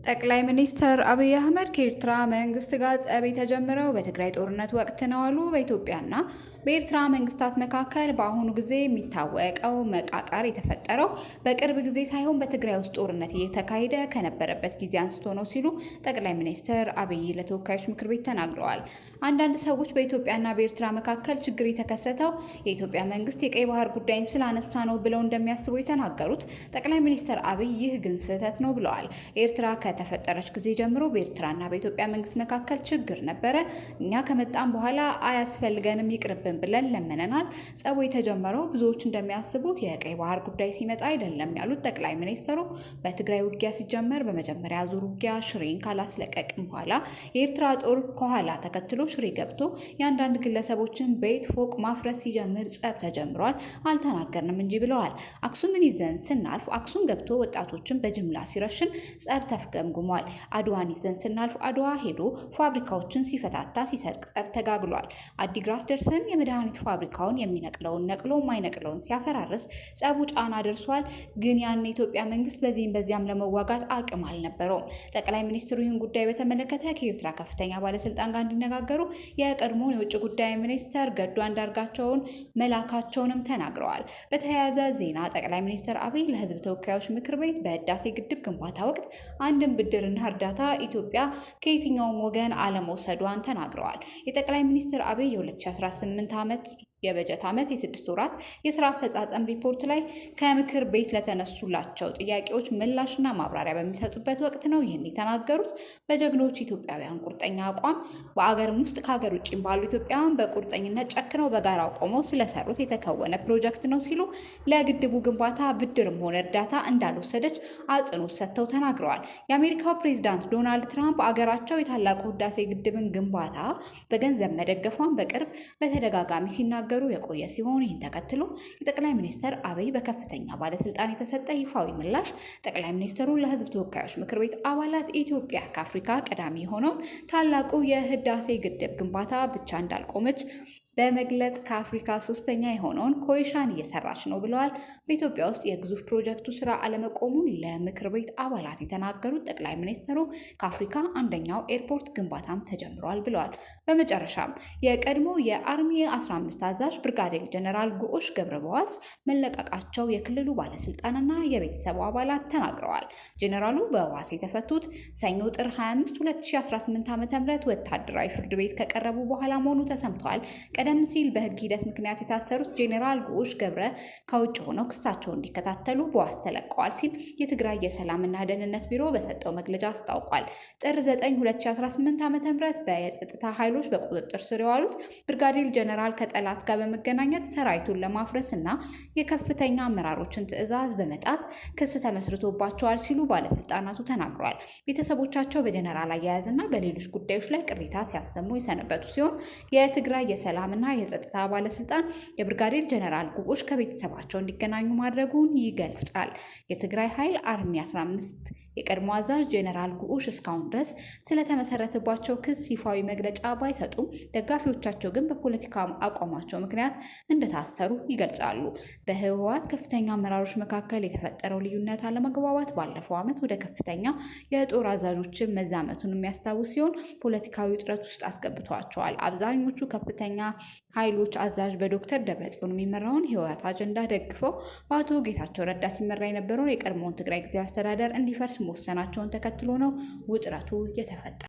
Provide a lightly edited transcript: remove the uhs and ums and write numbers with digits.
ጠቅላይ ሚኒስትር አብይ አህመድ ከኤርትራ መንግስት ጋር ጸብ የተጀመረው በትግራይ ጦርነት ወቅት ነው አሉ። በኢትዮጵያና በኤርትራ መንግስታት መካከል በአሁኑ ጊዜ የሚታወቀው መቃቃር የተፈጠረው በቅርብ ጊዜ ሳይሆን በትግራይ ውስጥ ጦርነት እየተካሄደ ከነበረበት ጊዜ አንስቶ ነው ሲሉ ጠቅላይ ሚኒስትር አብይ ለተወካዮች ምክር ቤት ተናግረዋል። አንዳንድ ሰዎች በኢትዮጵያና በኤርትራ መካከል ችግር የተከሰተው የኢትዮጵያ መንግስት የቀይ ባህር ጉዳይን ስላነሳ ነው ብለው እንደሚያስቡ የተናገሩት ጠቅላይ ሚኒስትር አብይ ይህ ግን ስህተት ነው ብለዋል። ኤርትራ ከተፈጠረች ጊዜ ጀምሮ በኤርትራና በኢትዮጵያ መንግስት መካከል ችግር ነበረ። እኛ ከመጣን በኋላ አያስፈልገንም ይቅርብን ብለን ለምነናል። ጸቡ የተጀመረው ብዙዎች እንደሚያስቡት የቀይ ባህር ጉዳይ ሲመጣ አይደለም ያሉት ጠቅላይ ሚኒስትሩ በትግራይ ውጊያ ሲጀመር በመጀመሪያ ዙር ውጊያ ሽሬን ካላስለቀቅም በኋላ የኤርትራ ጦር ከኋላ ተከትሎ ሽሬ ገብቶ የአንዳንድ ግለሰቦችን ቤት ፎቅ ማፍረስ ሲጀምር ጸብ ተጀምሯል፣ አልተናገርንም እንጂ ብለዋል። አክሱምን ይዘን ስናልፍ አክሱም ገብቶ ወጣቶችን በጅምላ ሲረሽን ጸብ ተፍገምግሟል። አድዋን ይዘን ስናልፍ አድዋ ሄዶ ፋብሪካዎችን ሲፈታታ ሲሰርቅ ጸብ ተጋግሏል። አዲግራት ደርሰን የመድኃኒት ፋብሪካውን የሚነቅለውን ነቅሎ የማይነቅለውን ሲያፈራርስ ጸቡ ጫና ደርሷል። ግን ያን የኢትዮጵያ መንግስት በዚህም በዚያም ለመዋጋት አቅም አልነበረውም። ጠቅላይ ሚኒስትሩ ይህን ጉዳይ በተመለከተ ከኤርትራ ከፍተኛ ባለስልጣን ጋር እንዲነጋገሩ የቀድሞውን የውጭ ጉዳይ ሚኒስትር ገዱ አንዳርጋቸውን መላካቸውንም ተናግረዋል። በተያያዘ ዜና ጠቅላይ ሚኒስትር አብይ ለህዝብ ተወካዮች ምክር ቤት በህዳሴ ግድብ ግንባታ ወቅት አንድም ብድርና እርዳታ ኢትዮጵያ ከየትኛውም ወገን አለመውሰዷን ተናግረዋል። የጠቅላይ ሚኒስትር አብይ የ2018 የበጀት ዓመት የስድስት ወራት የስራ አፈጻጸም ሪፖርት ላይ ከምክር ቤት ለተነሱላቸው ጥያቄዎች ምላሽና ማብራሪያ በሚሰጡበት ወቅት ነው ይህን የተናገሩት። በጀግኖች ኢትዮጵያውያን ቁርጠኛ አቋም በአገርም ውስጥ ከሀገር ውጭ ባሉ ኢትዮጵያውያን በቁርጠኝነት ጨክነው በጋራ ቆመው ስለሰሩት የተከወነ ፕሮጀክት ነው ሲሉ ለግድቡ ግንባታ ብድርም ሆነ እርዳታ እንዳልወሰደች አጽንኦት ሰጥተው ተናግረዋል። የአሜሪካው ፕሬዚዳንት ዶናልድ ትራምፕ አገራቸው የታላቁ ህዳሴ ግድብን ግንባታ በገንዘብ መደገፏን በቅርብ በተደጋጋሚ ሲናገሩ የቆየ ሲሆን ይህን ተከትሎ የጠቅላይ ሚኒስትር አብይ በከፍተኛ ባለስልጣን የተሰጠ ይፋዊ ምላሽ ጠቅላይ ሚኒስትሩ ለህዝብ ተወካዮች ምክር ቤት አባላት ኢትዮጵያ ከአፍሪካ ቀዳሚ የሆነውን ታላቁ የህዳሴ ግድብ ግንባታ ብቻ እንዳልቆመች በመግለጽ ከአፍሪካ ሶስተኛ የሆነውን ኮይሻን እየሰራች ነው ብለዋል። በኢትዮጵያ ውስጥ የግዙፍ ፕሮጀክቱ ስራ አለመቆሙን ለምክር ቤት አባላት የተናገሩት ጠቅላይ ሚኒስትሩ ከአፍሪካ አንደኛው ኤርፖርት ግንባታም ተጀምሯል ብለዋል። በመጨረሻም የቀድሞ የአርሚ 15 አዛዥ ብርጋዴር ጀነራል ጉዑሽ ገብረበዋስ መለቀቃቸው የክልሉ ባለስልጣንና የቤተሰቡ አባላት ተናግረዋል። ጀነራሉ በዋስ የተፈቱት ሰኞ ጥር 25 2018 ዓ.ም ወታደራዊ ፍርድ ቤት ከቀረቡ በኋላ መሆኑ ተሰምቷል። ቀደም ሲል በህግ ሂደት ምክንያት የታሰሩት ጄኔራል ጉዑሽ ገብረ ከውጭ ሆነው ክሳቸውን እንዲከታተሉ በዋስ ተለቀዋል ሲል የትግራይ የሰላምና ደህንነት ቢሮ በሰጠው መግለጫ አስታውቋል። ጥር 9 2018 ዓ.ም በየጸጥታ ኃይሎች በቁጥጥር ስር የዋሉት ብርጋዴር ጀነራል ከጠላት ጋር በመገናኘት ሰራዊቱን ለማፍረስ እና የከፍተኛ አመራሮችን ትዕዛዝ በመጣስ ክስ ተመስርቶባቸዋል ሲሉ ባለስልጣናቱ ተናግረዋል። ቤተሰቦቻቸው በጀነራል አያያዝና በሌሎች ጉዳዮች ላይ ቅሬታ ሲያሰሙ የሰነበቱ ሲሆን የትግራይ የሰላምና የጸጥታ ባለስልጣን የብርጋዴር ጀነራል ጉዑሽ ከቤተሰባቸው እንዲገናኙ ማድረጉን ይገልጻል። የትግራይ ኃይል አርሚ 15 የቀድሞ አዛዥ ጀነራል ጉዑሽ እስካሁን ድረስ ስለተመሰረተባቸው ክስ ይፋዊ መግለጫ ባይሰጡም ደጋፊዎቻቸው ግን በፖለቲካ አቋማቸው ምክንያት እንደታሰሩ ይገልጻሉ። በህወሓት ከፍተኛ አመራሮች መካከል የተፈጠረው ልዩነት አለመግባባት ባለፈው ዓመት ወደ ከፍተኛ የጦር አዛዦችን መዛመቱን የሚያስታውስ ሲሆን ፖለቲካዊ ውጥረት ውስጥ አስገብቷቸዋል። አብዛኞቹ ከፍተኛ ኃይሎች አዛዥ በዶክተር ደብረጽዮን የሚመራውን ህወሓት አጀንዳ ደግፈው በአቶ ጌታቸው ረዳ ሲመራ የነበረውን የቀድሞውን ትግራይ ጊዜያዊ አስተዳደር እንዲፈርስ መወሰናቸውን ተከትሎ ነው ውጥረቱ የተፈጠረው።